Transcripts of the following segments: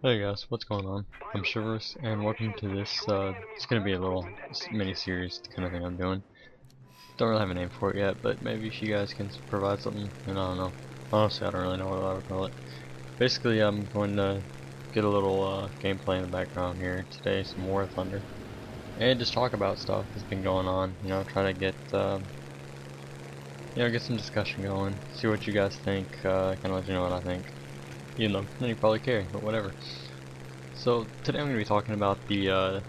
Hey guys, what's going on? I'm Shivers, and welcome to this, it's gonna be a little mini-series kind of thing I'm doing. Don't really have a name for it yet, but maybe if you guys can provide something, and I don't know. Honestly, I don't really know what I would call it. Basically, I'm going to get a little, gameplay in the background here today, some War Thunder, and just talk about stuff that's been going on, try to get, get some discussion going, see what you guys think, kinda let you know what I think. Even though none of you probably care, but whatever. So today I'm going to be talking about the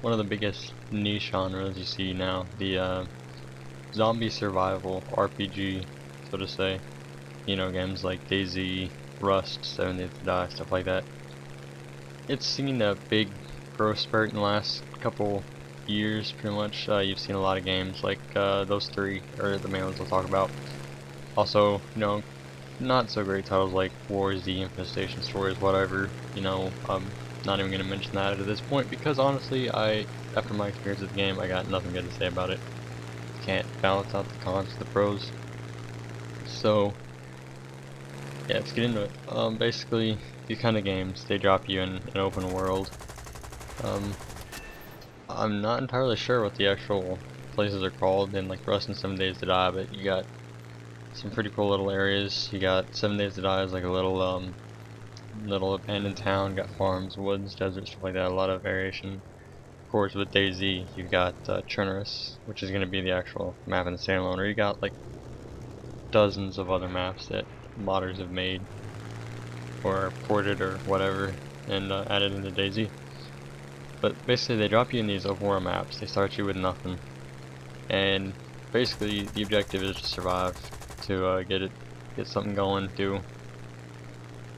one of the biggest niche genres you see now, the zombie survival RPG, so to say. Games like DayZ, Rust, 7 Days to Die, stuff like that. It's seen a big growth spurt in the last couple years, pretty much. You've seen a lot of games like those three are the main ones I'll talk about. Also, not so great titles like War Z, Infestation Stories, whatever. I'm not even going to mention that at this point because honestly, after my experience with the game, I got nothing good to say about it. Can't balance out the cons to the pros. So, yeah, let's get into it. Basically, these kind of games, they drop you in an open world. I'm not entirely sure what the actual places are called in like Rust and 7 Days to Die, but you got some pretty cool little areas. You got 7 Days to Die is like a little abandoned town, got farms, woods, deserts, stuff like that, a lot of variation. Of course, with DayZ, you've got Chernarus, which is going to be the actual map in the standalone, or you got like dozens of other maps that modders have made, or ported, or whatever, and added into DayZ. But basically, they drop you in these open world maps, they start you with nothing, and basically, the objective is to survive, to get something going,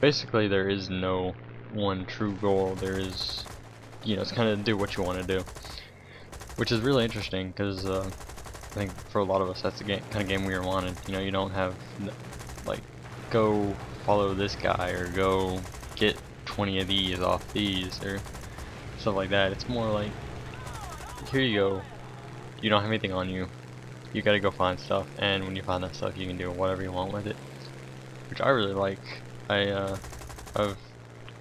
basically there is no one true goal. There is, it's kind of do what you want to do, which is really interesting because I think for a lot of us that's the kind of game we were wanted. You don't have like go follow this guy or go get 20 of these off these or stuff like that. It's more like, here you go, you don't have anything on you, you gotta go find stuff, and when you find that stuff you can do whatever you want with it, which I really like. I've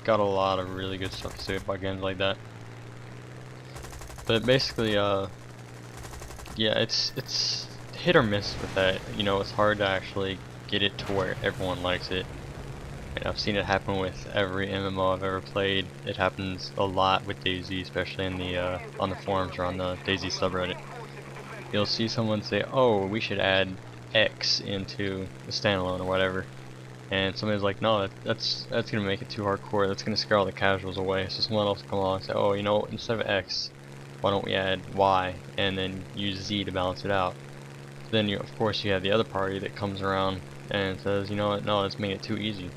got a lot of really good stuff to say about games like that. But basically, yeah, it's hit or miss with that. It's hard to actually get it to where everyone likes it. And I've seen it happen with every MMO I've ever played. It happens a lot with DayZ, especially in the on the forums or on the DayZ subreddit. You'll see someone say, "Oh, we should add X into the standalone or whatever." And somebody's like, no, that's gonna make it too hardcore. That's gonna scare all the casuals away. So someone else will come along and say, oh, instead of X, why don't we add Y and then use Z to balance it out? Then of course you have the other party that comes around and says, you know what, no, let's make it too easy.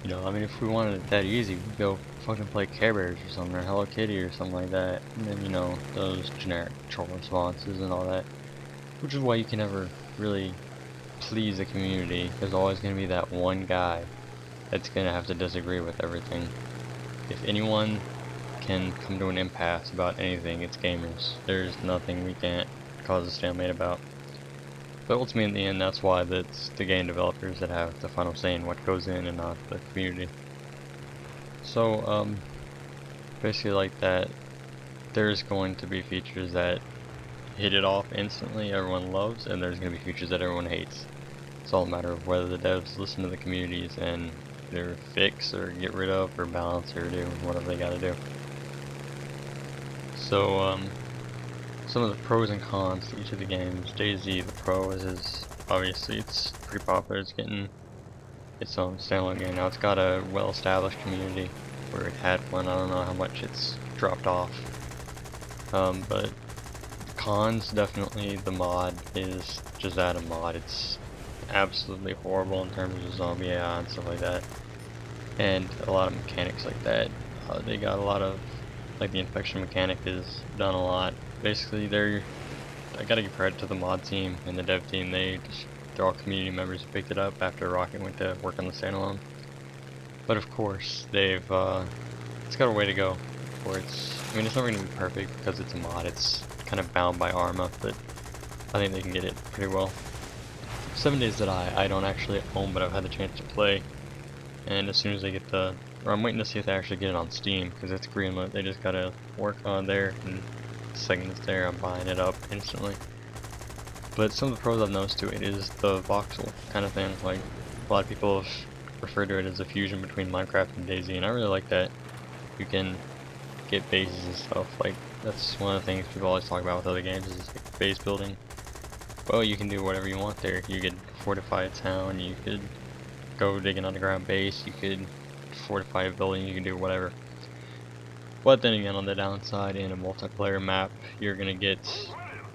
I mean, if we wanted it that easy, we'd go fucking play Care Bears or something, or Hello Kitty or something like that. And then those generic troll responses and all that, which is why you can never really please the community. There's always going to be that one guy that's going to have to disagree with everything. If anyone can come to an impasse about anything, it's gamers. There's nothing we can't cause a stalemate about. But ultimately, in the end, that's why it's the game developers that have the final say in what goes in and not the community. So, basically like that, there's going to be features that hit it off instantly, everyone loves, and there's going to be features that everyone hates. It's all a matter of whether the devs listen to the communities and either fix or get rid of or balance or do whatever they gotta do. So, some of the pros and cons to each of the games. DayZ, the pro, is obviously it's pretty popular. It's getting its own standalone game now. It's got a well-established community where it had one. I don't know how much it's dropped off. But cons, definitely the mod is just that, a mod. It's absolutely horrible in terms of zombie AI and stuff like that, and a lot of mechanics like that. They got a lot of, like, the infection mechanic is done a lot. Basically, I gotta give credit to the mod team and the dev team. They're all community members who picked it up after Rocket went to work on the standalone. But of course, it's got a way to go. I mean, it's never gonna be perfect because it's a mod. It's kind of bound by Arma, but I think they can get it pretty well. 7 Days to Die, I don't actually own, but I've had the chance to play. And as soon as I get the or I'm waiting to see if they actually get it on Steam, because it's greenlit. They just gotta work on there, and the second it's there, I'm buying it up instantly. But some of the pros I've noticed to it is the voxel kind of thing. Like, a lot of people have referred to it as a fusion between Minecraft and DayZ, and I really like that. You can get bases and stuff. Like, that's one of the things people always talk about with other games is like base building. Well, you can do whatever you want there. You could fortify a town, you could go dig an underground base, you could fortify a building, you can do whatever. But then again, on the downside, in a multiplayer map, you're gonna get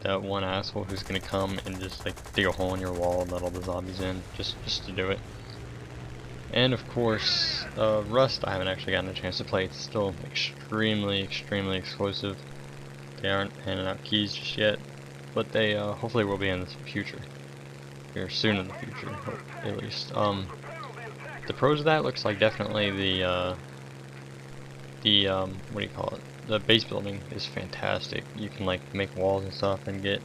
that one asshole who's gonna come and just like dig a hole in your wall and let all the zombies in, just to do it. And of course, Rust I haven't actually gotten a chance to play. It's still extremely exclusive. They aren't handing out keys just yet, but they hopefully will be in the future. Or soon in the future, at least. The pros of that looks like definitely the what do you call it? The base building is fantastic. You can like make walls and stuff and get,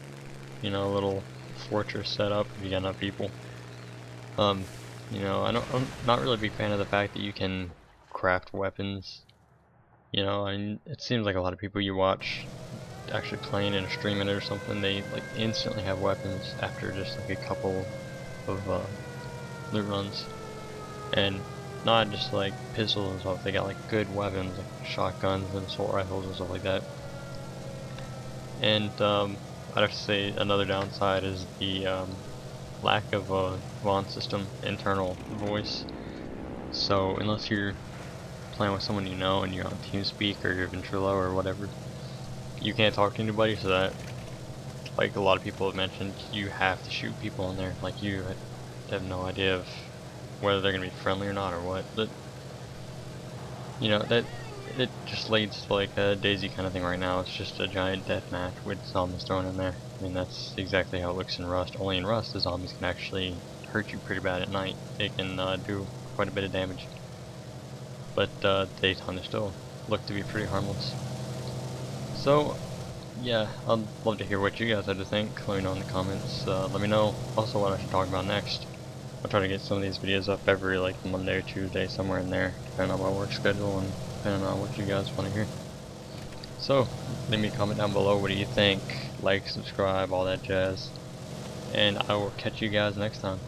you know, a little fortress set up if you got enough people. You know, I'm not really a big fan of the fact that you can craft weapons. You know, and it seems like a lot of people you watch actually playing and streaming it or something, they like instantly have weapons after just like a couple of loot runs, and not just like pistols and stuff. They got like good weapons like shotguns and assault rifles and stuff like that. And I'd have to say another downside is the lack of a VON system, internal voice. So unless you're playing with someone you know and you're on TeamSpeak or your Ventrilo or whatever, you can't talk to anybody. So that, like a lot of people have mentioned, you have to shoot people in there. Like you have no idea of whether they're gonna be friendly or not or what. But you know that it just leads to like a DayZ kind of thing right now. It's just a giant death match with zombies thrown in there. I mean, that's exactly how it looks in Rust. Only in Rust, the zombies can actually hurt you pretty bad at night. They can do quite a bit of damage. But daytime they still look to be pretty harmless. So, yeah, I'd love to hear what you guys have to think. Let me know in the comments. Let me know also what I should talk about next. I'll try to get some of these videos up every like Monday or Tuesday, somewhere in there, depending on my work schedule and depending on what you guys want to hear. So, leave me a comment down below. What do you think? Like, subscribe, all that jazz. And I will catch you guys next time.